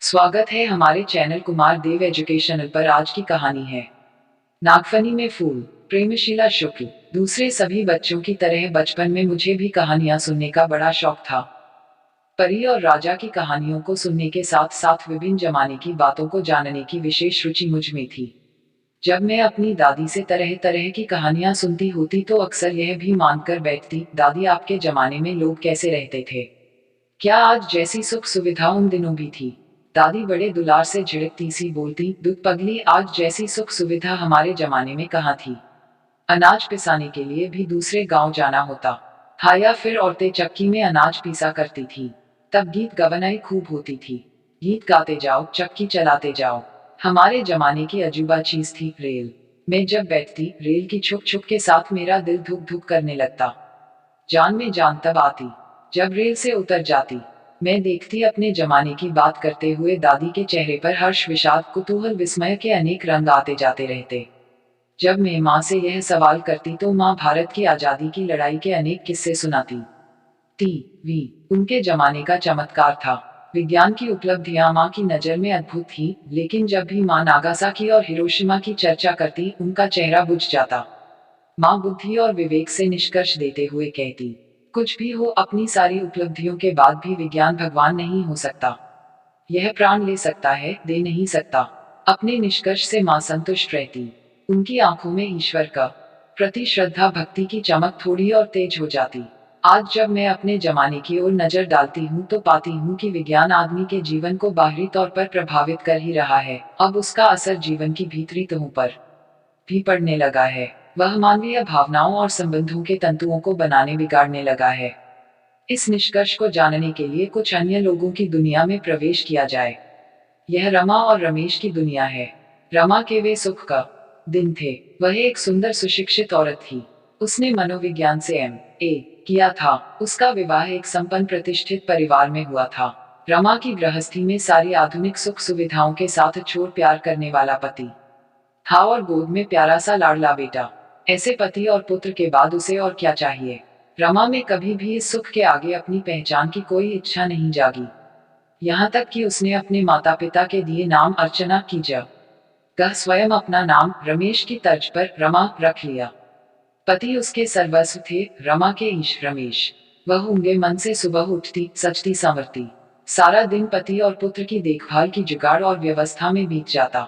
स्वागत है हमारे चैनल कुमार देव एजुकेशनल पर। आज की कहानी है नागफनी में फूल। प्रेमशीला शुक्ल। दूसरे सभी बच्चों की तरह बचपन में मुझे भी कहानियां सुनने का बड़ा शौक था। परी और राजा की कहानियों को सुनने के साथ साथ विभिन्न जमाने की बातों को जानने की विशेष रुचि मुझ में थी। जब मैं अपनी दादी से तरह तरह की कहानियां सुनती होती तो अक्सर यह भी मानकर बैठती, दादी आपके जमाने में लोग कैसे रहते थे? क्या आज जैसी सुख सुविधा उन दिनों भी थी? दादी बड़े दुलार से झिड़कती सी बोलती, दूध पगली, आज जैसी सुख सुविधा हमारे जमाने में कहाँ थी। अनाज पिसाने के लिए भी दूसरे गांव जाना होता था या फिर औरतें चक्की में अनाज पीसा करती थी। तब गीत गवनाई खूब होती थी। गीत गाते जाओ, चक्की चलाते जाओ। हमारे जमाने की अजूबा चीज थी रेल। मैं जब बैठती, रेल की छुक छुक के साथ मेरा दिल धुक धुक करने लगता। जान में जान तब आती जब रेल से उतर जाती। मैं देखती अपने जमाने की बात करते हुए दादी के चेहरे पर हर्ष, विषाद, कुतूहल, विस्मय के अनेक रंग आते जाते रहते। जब मैं माँ से यह सवाल करती तो माँ भारत की आजादी की लड़ाई के अनेक किस्से सुनाती थी। वी उनके जमाने का चमत्कार था। विज्ञान की उपलब्धियां माँ की नजर में अद्भुत थी, लेकिन जब भी माँ नागासाकी और हिरोशिमा की चर्चा करती, उनका चेहरा बुझ जाता। माँ बुद्धि और विवेक से निष्कर्ष देते हुए कहती, कुछ भी हो, अपनी सारी उपलब्धियों के बाद भी विज्ञान भगवान नहीं हो सकता। यह प्राण ले सकता है, दे नहीं सकता। अपने निष्कर्ष से माँ संतुष्ट रहती। उनकी आंखों में ईश्वर का प्रति श्रद्धा भक्ति की चमक थोड़ी और तेज हो जाती। आज जब मैं अपने जमाने की ओर नजर डालती हूँ तो पाती हूँ कि विज्ञान आदमी के जीवन को बाहरी तौर पर प्रभावित कर ही रहा है, अब उसका असर जीवन की भीतरी तहों पर भी पड़ने लगा है। वह मानवीय भावनाओं और संबंधों के तंतुओं को बनाने बिगाड़ने लगा है। इस निष्कर्ष को जानने के लिए कुछ अन्य लोगों की दुनिया में प्रवेश किया जाए। यह रमा और रमेश की दुनिया है। रमा के वे सुख का दिन थे। वह एक सुंदर सुशिक्षित औरत थी। उसने मनोविज्ञान से M.A. किया था। उसका विवाह एक संपन्न प्रतिष्ठित परिवार में हुआ था। रमा की गृहस्थी में सारी आधुनिक सुख सुविधाओं के साथ छोड़ प्यार करने वाला पति था और गोद में प्यारा सा लाडला बेटा। ऐसे पति और पुत्र के बाद उसे और क्या चाहिए? रमा में कभी भी इस सुख के आगे अपनी पहचान की कोई इच्छा नहीं जागी। यहाँ तक कि उसने अपने माता पिता के दिए नाम अर्चना की जगह स्वयं अपना नाम रमेश की तर्ज पर रमा रख लिया। पति उसके सर्वस्व थे, रमा के ईश रमेश। वह ऊंगे मन से सुबह उठती, सजती संवरती। सारा दिन पति और पुत्र की देखभाल की जुगाड़ और व्यवस्था में बीत जाता।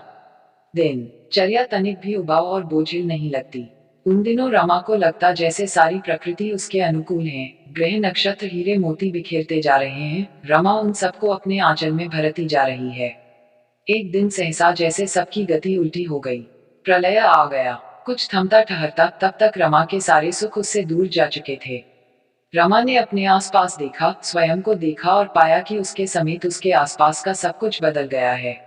दिनचर्या तनिक भी उबाऊ और बोझिल नहीं लगती। उन दिनों रमा को लगता जैसे सारी प्रकृति उसके अनुकूल है। ग्रह नक्षत्र हीरे मोती बिखेरते जा रहे हैं, रमा उन सबको अपने आंचल में भरती जा रही है। एक दिन सहसा जैसे सबकी गति उल्टी हो गई। प्रलय आ गया। कुछ थमता ठहरता, तब तक रमा के सारे सुख उससे दूर जा चुके थे। रमा ने अपने आसपास देखा, स्वयं को देखा और पाया कि उसके समेत उसके आसपास का सब कुछ बदल गया है।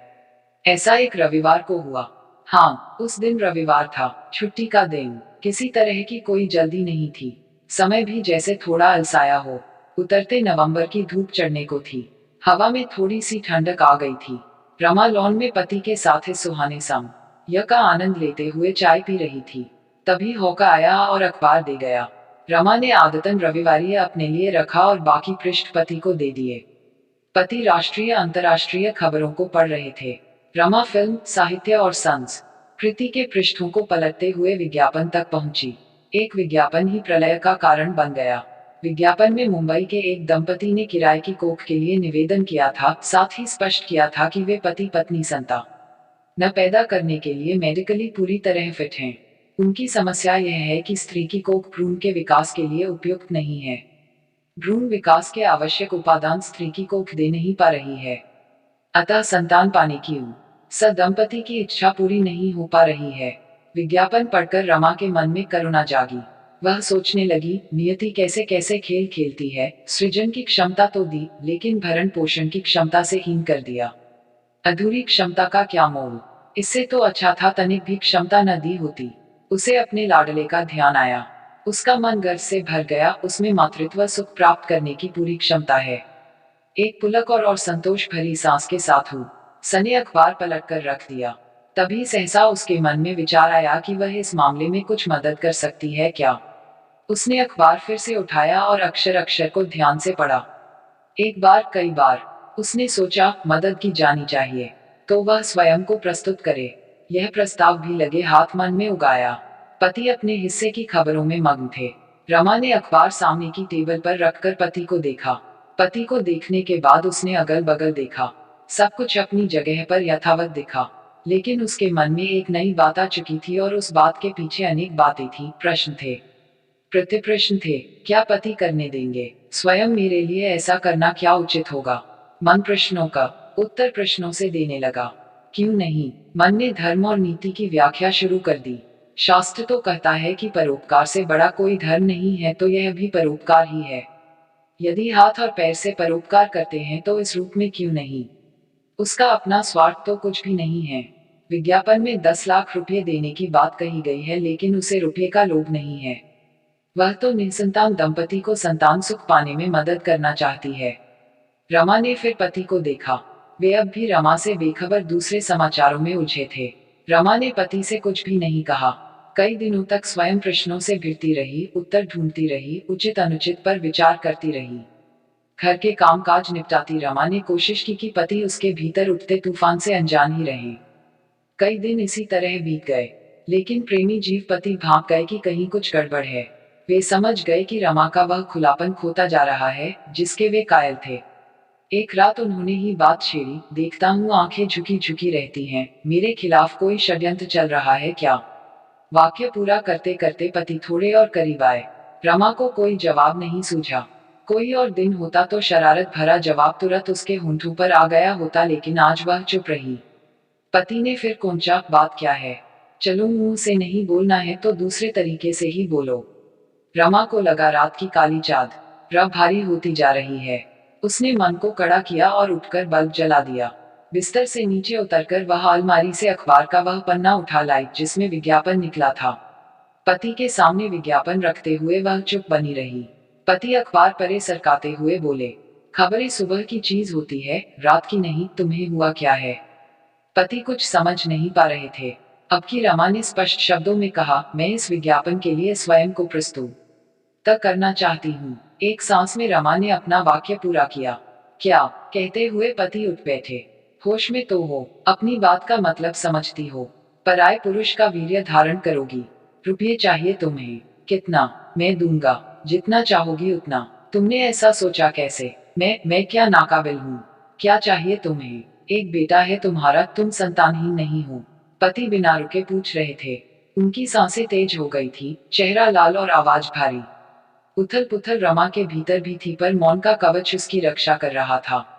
ऐसा एक रविवार को हुआ। हाँ, उस दिन रविवार था, छुट्टी का दिन। किसी तरह की कोई जल्दी नहीं थी। समय भी जैसे थोड़ा अलसाया हो। उतरते नवंबर की धूप चढ़ने को थी। हवा में थोड़ी सी ठंडक आ गई थी। रमा लॉन में पति के साथ इस सुहाने समय का आनंद लेते हुए चाय पी रही थी। तभी होका आया और अखबार दे गया। रमा ने आदतन रविवारी अपने लिए रखा और बाकी पृष्ठ पति को दे दिए। पति राष्ट्रीय अंतर्राष्ट्रीय खबरों को पढ़ रहे थे। रमा फिल्म, साहित्य और संस्कृति के पृष्ठों को पलटते हुए विज्ञापन तक पहुंची। एक विज्ञापन ही प्रलय का कारण बन गया। विज्ञापन में मुंबई के एक दंपति ने किराए की कोख के लिए निवेदन किया था, साथ ही स्पष्ट किया था कि वे पति पत्नी संतान न पैदा करने के लिए मेडिकली पूरी तरह फिट हैं। उनकी समस्या यह है कि स्त्री की कोख भ्रूण के विकास के लिए उपयुक्त नहीं है। भ्रूण विकास के आवश्यक उपादान स्त्री की कोख दे नहीं पा रही है। अतः संतान पाने की दंपति की इच्छा पूरी नहीं हो पा रही है। विज्ञापन पढ़कर रमा के मन में करुणा जागी। वह सोचने लगी, नियति कैसे कैसे खेल खेलती है। सृजन की क्षमता तो दी, लेकिन भरण पोषण की क्षमता से हीन कर दिया। अधूरी क्षमता का क्या मोल? इससे तो अच्छा था तनिक भी क्षमता न दी होती। उसे अपने लाडले का ध्यान आया। उसका मन गर्व से भर गया। उसमें मातृत्व सुख प्राप्त करने की पूरी क्षमता है। एक पुलक और संतोष भरी सांस के साथ सने अखबार पलटकर रख दिया। तभी सहसा उसके मन में विचार आया कि वह इस मामले में कुछ मदद कर सकती है क्या। उसने अखबार फिर से उठाया और अक्षर अक्षर को ध्यान से पढ़ा। एक बार, कई बार, उसने सोचा मदद की जानी चाहिए तो वह स्वयं को प्रस्तुत करे। यह प्रस्ताव भी लगे हाथ मन में उगाया। पति अपने हिस्से की खबरों में मग्न थे। रमा ने अखबार सामने की टेबल पर रखकर पति को देखा। पति को देखने के बाद उसने अगल बगल देखा। सब कुछ अपनी जगह पर यथावत दिखा, लेकिन उसके मन में एक नई बात आ चुकी थी और उस बात के पीछे अनेक बातें थी, प्रश्न थे, प्रतिप्रश्न थे। क्या पति करने देंगे? स्वयं मेरे लिए ऐसा करना क्या उचित होगा? मन प्रश्नों का उत्तर प्रश्नों से देने लगा। क्यों नहीं? मन ने धर्म और नीति की व्याख्या शुरू कर दी। शास्त्र तो कहता है कि परोपकार से बड़ा कोई धर्म नहीं है, तो यह भी परोपकार ही है। यदि हाथ और पैर से परोपकार करते हैं तो इस रूप में क्यों नहीं? उसका अपना स्वार्थ तो कुछ भी नहीं है। विज्ञापन में 10 लाख रुपए देने की बात कही गई है, लेकिन उसे रुपये का लोभ नहीं है। वह तो निसंतान दंपति को संतान सुख पाने में मदद करना चाहती है। रमा ने फिर पति को देखा। वे अब भी रमा से बेखबर दूसरे समाचारों में उलझे थे। रमा ने पति से कुछ भी नहीं कहा। कई दिनों तक स्वयं प्रश्नों से घिरती रही, उत्तर ढूंढती रही, उचित अनुचित पर विचार करती रही। घर के कामकाज निपटाती रमा ने कोशिश की कि पति उसके भीतर उठते तूफान से अनजान ही रहे। कई दिन इसी तरह बीत गए, लेकिन प्रेमी जीव पति भांप गए कि कहीं कुछ गड़बड़ है। वे समझ गए कि रमा का वह खुलापन खोता जा रहा है जिसके वे कायल थे। एक रात उन्होंने ही बात छेड़ी। देखता हूँ आंखें झुकी झुकी रहती हैं, मेरे खिलाफ कोई षड्यंत्र चल रहा है क्या? वाक्य पूरा करते करते पति थोड़े और करीब आए। रमा को कोई जवाब नहीं सूझा। कोई और दिन होता तो शरारत भरा जवाब तुरंत उसके होंठों पर आ गया होता, लेकिन आज वह चुप रही। पति ने फिर कोंचा, बात क्या है? चलो, मुंह से नहीं बोलना है तो दूसरे तरीके से ही बोलो। रमा को लगा रात की काली चाँद रब भारी होती जा रही है। उसने मन को कड़ा किया और उठकर बल्ब जला दिया। बिस्तर से नीचे उतरकर वह अलमारी से अखबार का वह पन्ना उठा लाई जिसमें विज्ञापन निकला था। पति के सामने विज्ञापन रखते हुए वह चुप बनी रही। पति अखबार परे सरकाते हुए बोले, खबरें सुबह की चीज होती है, रात की नहीं। तुम्हें हुआ क्या है? पति कुछ समझ नहीं पा रहे थे। अब की रमा ने स्पष्ट शब्दों में कहा, मैं इस विज्ञापन के लिए स्वयं को प्रस्तुत करना चाहती हूँ। एक सांस में रमा ने अपना वाक्य पूरा किया। क्या? कहते हुए पति उठ बैठे। होश में तो हो, अपनी बात का मतलब समझती हो। पराये पुरुष का वीर्य धारण करोगी। रुपये चाहिए तुम्हें? कितना? मैं दूंगा, जितना चाहोगी उतना। तुमने ऐसा सोचा कैसे? मैं क्या नाकाबिल हूँ? क्या चाहिए तुम्हें? एक बेटा है तुम्हारा, तुम संतानहीन नहीं हो। पति बिना रुके पूछ रहे थे। उनकी सांसें तेज हो गई थी, चेहरा लाल और आवाज भारी। उथल पुथल रमा के भीतर भी थी, पर मौन का कवच उसकी रक्षा कर रहा था।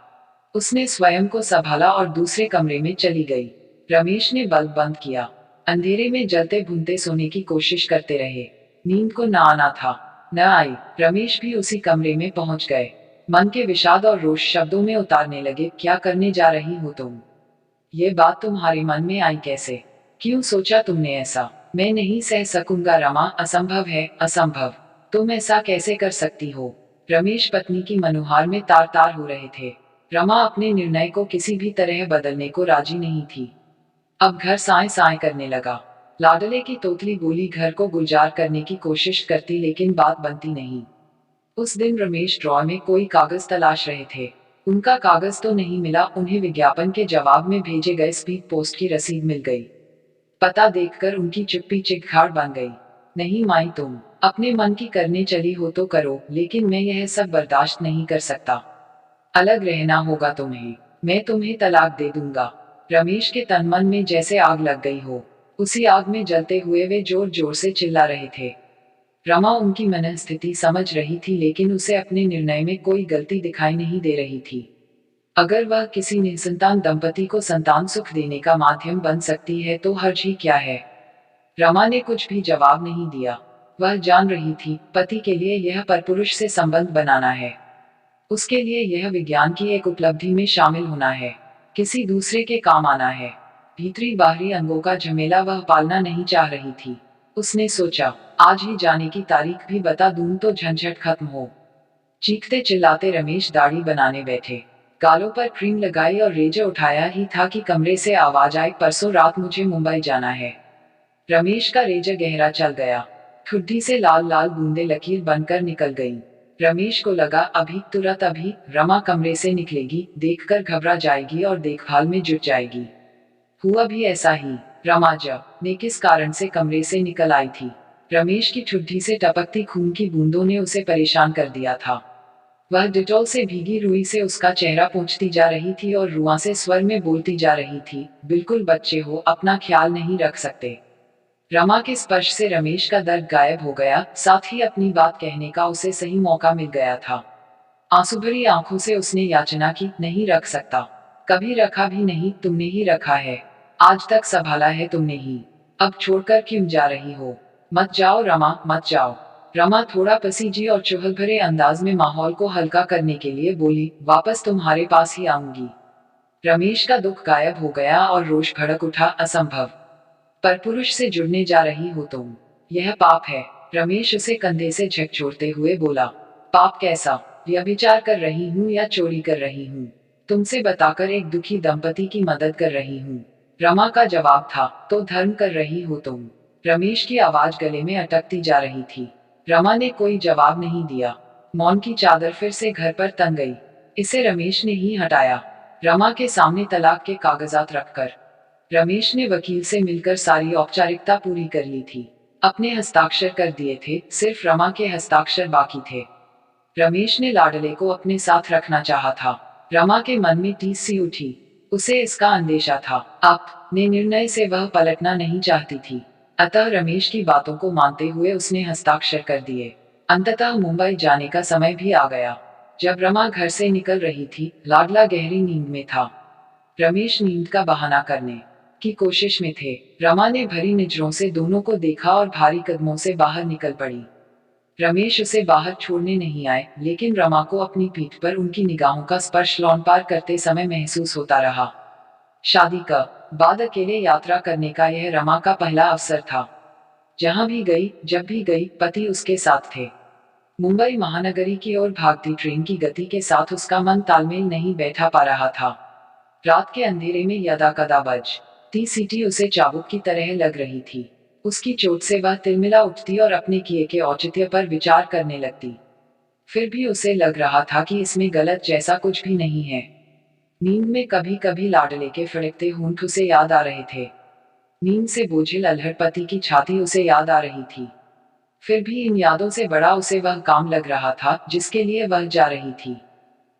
उसने स्वयं को संभाला और दूसरे कमरे में चली गई। रमेश ने बल्ब बंद किया। अंधेरे में जलते भुनते सोने की कोशिश करते रहे। नींद को न आना था, न आई। रमेश भी उसी कमरे में पहुंच गए। मन के विषाद और रोष शब्दों में उतारने लगे। क्या करने जा रही हो तुम? ये बात तुम्हारे मन में आई कैसे? क्यों सोचा तुमने ऐसा? मैं नहीं सह सकूंगा रमा, असंभव है, असंभव। तुम ऐसा कैसे कर सकती हो? रमेश पत्नी की मनोहार में तार तार हो रहे थे। रमा अपने निर्णय को किसी भी तरह बदलने को राजी नहीं थी। अब घर साए साए करने लगा। लाडले की तोतली बोली घर को गुलजार करने की कोशिश करती, लेकिन बात बनती नहीं। उस दिन रमेश ड्रॉर में कोई कागज तलाश रहे थे। उनका कागज तो नहीं मिला। उन्हें विज्ञापन के जवाब में भेजे गए स्पीड पोस्ट की रसीद मिल गई। पता देखकर उनकी चुप्पी चिड़घाड़ बन गई। नहीं माई, तुम अपने मन की करने चली हो तो करो, लेकिन मैं यह सब बर्दाश्त नहीं कर सकता। अलग रहना होगा तुम्हें। मैं तुम्हें तलाक दे दूंगा। रमेश के तन मन में जैसे आग लग गई हो। उसी आग में जलते हुए वे जोर जोर से चिल्ला रहे थे। रमा उनकी मनस्थिति समझ रही थी, लेकिन उसे अपने निर्णय में कोई गलती दिखाई नहीं दे रही थी। अगर वह किसी निसंतान दंपति को संतान सुख देने का माध्यम बन सकती है तो हर्ज ही क्या है? रमा ने कुछ भी जवाब नहीं दिया। वह जान रही थी, पति के लिए यह परपुरुष से संबंध बनाना है। उसके लिए यह विज्ञान की एक उपलब्धि में शामिल होना है, किसी दूसरे के काम आना है। भीतरी बाहरी अंगों का झमेला वह पालना नहीं चाह रही थी। उसने सोचा, आज ही जाने की तारीख भी बता दूं तो झंझट खत्म हो। चीखते चिल्लाते रमेश दाढ़ी बनाने बैठे। गालों पर क्रीम लगाई और रेजर उठाया ही था कि कमरे से आवाज आई, परसों रात मुझे मुंबई जाना है। रमेश का रेजर गहरा चल गया। ठुड्डी से लाल लाल बूंदे लकीर बनकर निकल गईं। रमेश को लगा अभी तुरंत अभी रमा कमरे से निकलेगी, देखकर घबरा जाएगी और देखभाल में जुट जाएगी। हुआ भी ऐसा ही। रमा जब ने किस कारण से कमरे से निकल आई थी। रमेश की ठुड्डी से टपकती खून की बूंदों ने उसे परेशान कर दिया था। वह डिटॉल से भीगी रुई से उसका चेहरा पोंछती जा रही थी और रुआंसे स्वर में बोलती जा रही थी, बिल्कुल बच्चे हो, अपना ख्याल नहीं रख सकते। रमा के स्पर्श से रमेश का दर्द गायब हो गया, साथ ही अपनी बात कहने का उसे सही मौका मिल गया था। आंसू भरी आंखों से उसने याचना की, नहीं रख सकता। कभी रखा भी नहीं, तुमने ही रखा है। आज तक संभाला है तुमने ही। अब छोड़कर क्यों जा रही हो? मत जाओ रमा, मत जाओ। रमा थोड़ा पसीजी और चुहल भरे अंदाज में माहौल को हल्का करने के लिए बोली, वापस तुम्हारे पास ही आऊंगी। रमेश का दुख गायब हो गया और रोष भड़क उठा, असंभव। पर पुरुष से जुड़ने जा रही हो तुम, यह पाप है। रमेश उसे कंधे से झकझोरते हुए बोला, पाप कैसा? व्यभिचार कर रही हूँ या चोरी कर रही हूँ? तुमसे बताकर एक दुखी दंपति की मदद कर रही हूँ। रमा का जवाब था, तो धर्म कर रही हो तुम। रमेश की आवाज गले में अटकती जा रही थी। रमा ने कोई जवाब नहीं दिया। मौन की चादर फिर से घर पर तन गई। इसे रमेश ने ही हटाया, रमा के सामने तलाक के कागजात रखकर। रमेश ने वकील से मिलकर सारी औपचारिकता पूरी कर ली थी। अपने हस्ताक्षर कर दिए थे, सिर्फ रमा के हस्ताक्षर बाकी थे। रमेश ने लाडले को अपने साथ रखना चाहा था। रमा के मन में टीस सी उठी। उसे इसका अंदेशा था। अपने निर्णय से वह पलटना नहीं चाहती थी। अतः रमेश की बातों को मानते हुए उसने हस्ताक्षर कर दिए। अंततः मुंबई जाने का समय भी आ गया। जब रमा घर से निकल रही थी, लाडला गहरी नींद में था। रमेश नींद का बहाना करने की कोशिश में थे। रमा ने भरी नजरों से दोनों को देखा और भारी कदमों से बाहर निकल पड़ी। रमेश उसे बाहर छोड़ने नहीं आए, लेकिन रमा को अपनी पीठ पर उनकी निगाहों का स्पर्श लॉन पार करते समय महसूस होता रहा। शादी का बाद अकेले यात्रा करने का यह रमा का पहला अवसर था। जहां भी गई, जब भी गई, पति उसके साथ थे। मुंबई महानगरी की ओर भागती ट्रेन की गति के साथ उसका मन तालमेल नहीं बैठा पा रहा था। रात के अंधेरे में यदा कदा बजती सीटी उसे चाबुक की तरह लग रही थी। उसकी चोट से वह तिलमिला उठती और अपने किए के औचित्य पर विचार करने लगती। फिर भी उसे लग रहा था कि इसमें गलत जैसा कुछ भी नहीं है। नींद में कभी कभी लाडले के फड़कते होंठ उसे याद आ रहे थे। नींद से बोझिल अल्हड़ पति की छाती उसे याद आ रही थी। फिर भी इन यादों से बड़ा उसे वह काम लग रहा था जिसके लिए वह जा रही थी।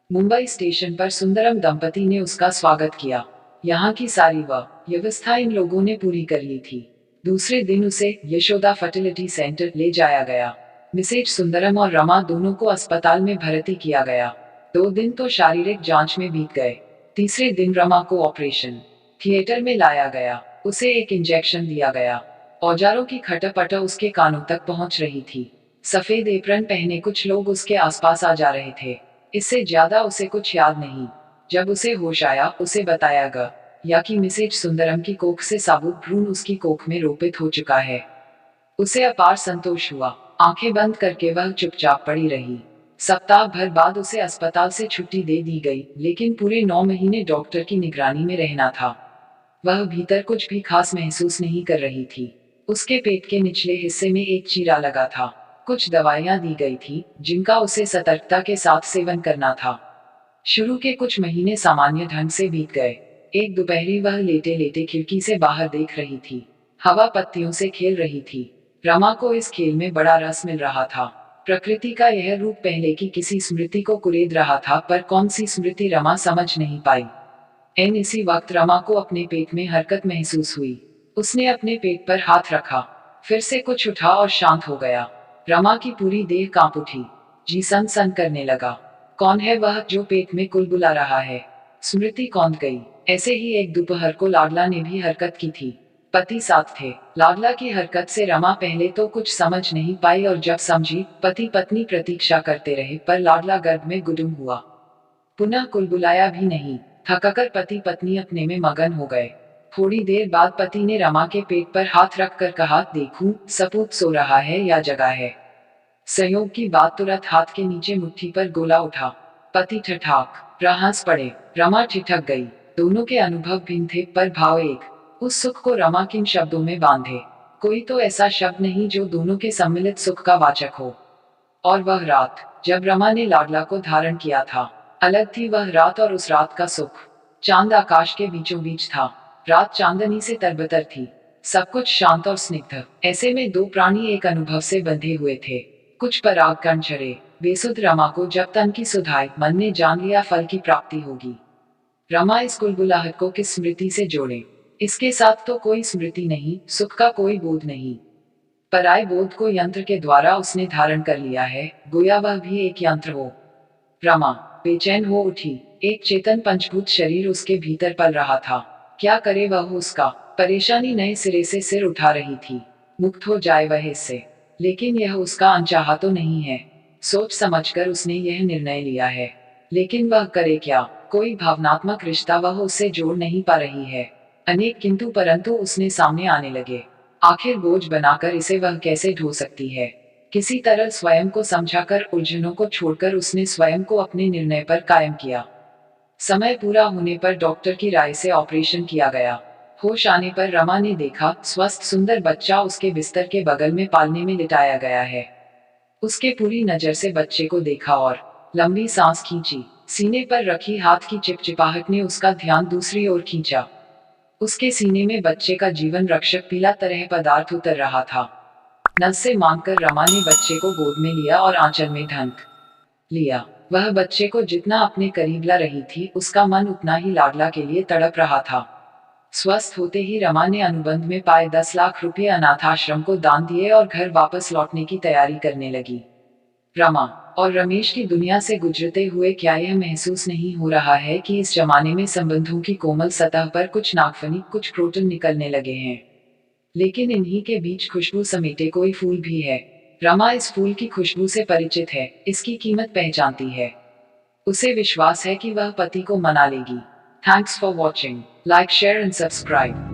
मुंबई स्टेशन पर सुंदरम दंपति ने उसका स्वागत किया। यहाँ की सारी व्यवस्था इन लोगों ने पूरी कर ली थी। दूसरे दिन उसे यशोदा फर्टिलिटी सेंटर ले जाया गया। मिसेज सुंदरम और रमा दोनों को अस्पताल में भर्ती किया गया। 2 दिन तो शारीरिक जांच में बीत गए। तीसरे दिन रमा को ऑपरेशन थिएटर में लाया गया। उसे एक इंजेक्शन दिया गया। औजारों की खटपट उसके कानों तक पहुंच रही थी। सफेद एप्रन पहने कुछ लोग उसके आसपास आ जा रहे थे। इससे ज्यादा उसे कुछ याद नहीं। जब उसे होश आया, उसे बताया गया कि मिसेज सुंदरम की कोख से साबुत भ्रूण उसकी कोख में रोपित हो चुका है। उसे अपार संतोष हुआ। आंखें बंद करके वह चुपचाप पड़ी रही। सप्ताह भर बाद उसे अस्पताल से छुट्टी दे दी गई, लेकिन पूरे 9 महीने डॉक्टर की निगरानी में रहना था। वह भीतर कुछ भी खास महसूस नहीं कर रही थी। उसके पेट के निचले हिस्से में एक चीरा लगा था। कुछ दवाइयां दी गई थी, जिनका उसे सतर्कता के साथ सेवन करना था। शुरू के कुछ महीने सामान्य ढंग से बीत गए। एक दोपहरी वह लेटे लेटे खिड़की से बाहर देख रही थी। हवा पत्तियों से खेल रही थी। रमा को इस खेल में बड़ा रस मिल रहा था। प्रकृति का यह रूप पहले की किसी स्मृति को कुरेद रहा था, पर कौन सी स्मृति रमा समझ नहीं पाई। इसी वक्त रमा को अपने पेट में हरकत महसूस हुई। उसने अपने पेट पर हाथ रखा। फिर से कुछ उठा और शांत हो गया। रमा की पूरी देह कांप उठी। जी सन सन करने लगा। कौन है वह जो पेट में कुलबुला रहा है? स्मृति कौंध गई। ऐसे ही एक दोपहर को लाडला ने भी हरकत की थी। पति साथ थे। लाडला की हरकत से रमा पहले तो कुछ समझ नहीं पाई, और जब समझी, पति पत्नी प्रतीक्षा करते रहे, पर लाडला गर्भ में गुदुम हुआ। पुनः कुलबुलाया भी नहीं। थककर पति पत्नी अपने में मगन हो गए। थोड़ी देर बाद पति ने रमा के पेट पर हाथ रखकर कहा, देखूं सपूत सो रहा है या जगा है। संयोग की बात, तुरंत हाथ के नीचे मुट्ठी पर गोला उठा। पति ठठाक हंस पड़े। रमा ठिठक गई। दोनों के अनुभव भिन्न थे, पर भाव एक। उस सुख को रमा किन शब्दों में बांधे? कोई तो ऐसा शब्द नहीं जो दोनों के सम्मिलित सुख का वाचक हो। और वह रात जब रमा ने लाडला को धारण किया था। अलग थी वह रात और उस रात का सुख। चांद आकाश के बीचों बीच था। रात चांदनी से तरबतर थी। सब कुछ शांत और स्निग्ध। ऐसे में दो प्राणी एक अनुभव से बंधे हुए थे। कुछ पराग कण झरे। बेसुध रमा को जब तन की सुधाई, मन ने जान लिया फल की प्राप्ति होगी। रमा इस गुलगुलाहट को किस स्मृति से जोड़े। इसके साथ तो कोई स्मृति नहीं, सुख का कोई बोध नहीं। पराये बोध को यंत्र के द्वारा उसने धारण कर लिया है, गोया वह भी एक यंत्र हो। रमा बेचैन हो उठी। एक चेतन पंचभूत शरीर उसके भीतर पल रहा था। क्या करे वह उसका। परेशानी नए सिरे से सिर उठा रही थी। मुक्त हो जाए वह इससे। लेकिन यह उसका अनचाहा तो नहीं है। सोच समझकर उसने यह निर्णय लिया है। लेकिन वह करे क्या। कोई भावनात्मक रिश्ता वह उससे जोड़ नहीं पा रही है। अनेक किंतु परंतु उसने सामने आने लगे। आखिर बोझ बनाकर इसे वह कैसे ढो सकती है। किसी तरह स्वयं को समझाकर, उलझनों को छोड़कर उसने स्वयं को अपने निर्णय पर कायम किया। समय पूरा होने पर डॉक्टर की राय से ऑपरेशन किया गया। होश आने पर रमा ने देखा, स्वस्थ सुंदर बच्चा उसके बिस्तर के बगल में पालने में लिटाया गया है। उसके पूरी नजर से बच्चे को देखा और लंबी सांस खींची। सीने पर रखी हाथ की चिपचिपाहट ने उसका ध्यान दूसरी ओर खींचा। उसके सीने में बच्चे का जीवन रक्षक पीला तरह पदार्थ उतर रहा था। नस से मांगकर रमा ने बच्चे को गोद में लिया और आंचल में ढंक लिया। वह बच्चे को जितना अपने करीब ला रही थी, उसका मन उतना ही लाडला के लिए तड़प रहा था। स्वस्थ होते ही रमा ने अनुबंध में पाए 10 लाख रुपए अनाथ आश्रम को दान दिए और घर वापस लौटने की तैयारी करने लगी। रमा और रमेश की दुनिया से गुजरते हुए क्या यह महसूस नहीं हो रहा है कि इस जमाने में संबंधों की कोमल सतह पर कुछ नागफनी, कुछ प्रोटन निकलने लगे हैं। लेकिन इन्हीं के बीच खुशबू समेटे कोई फूल भी है। रमा इस फूल की खुशबू से परिचित है, इसकी कीमत पहचानती है। उसे विश्वास है कि वह पति को मना लेगी। Thanks for watching. Like, share and subscribe.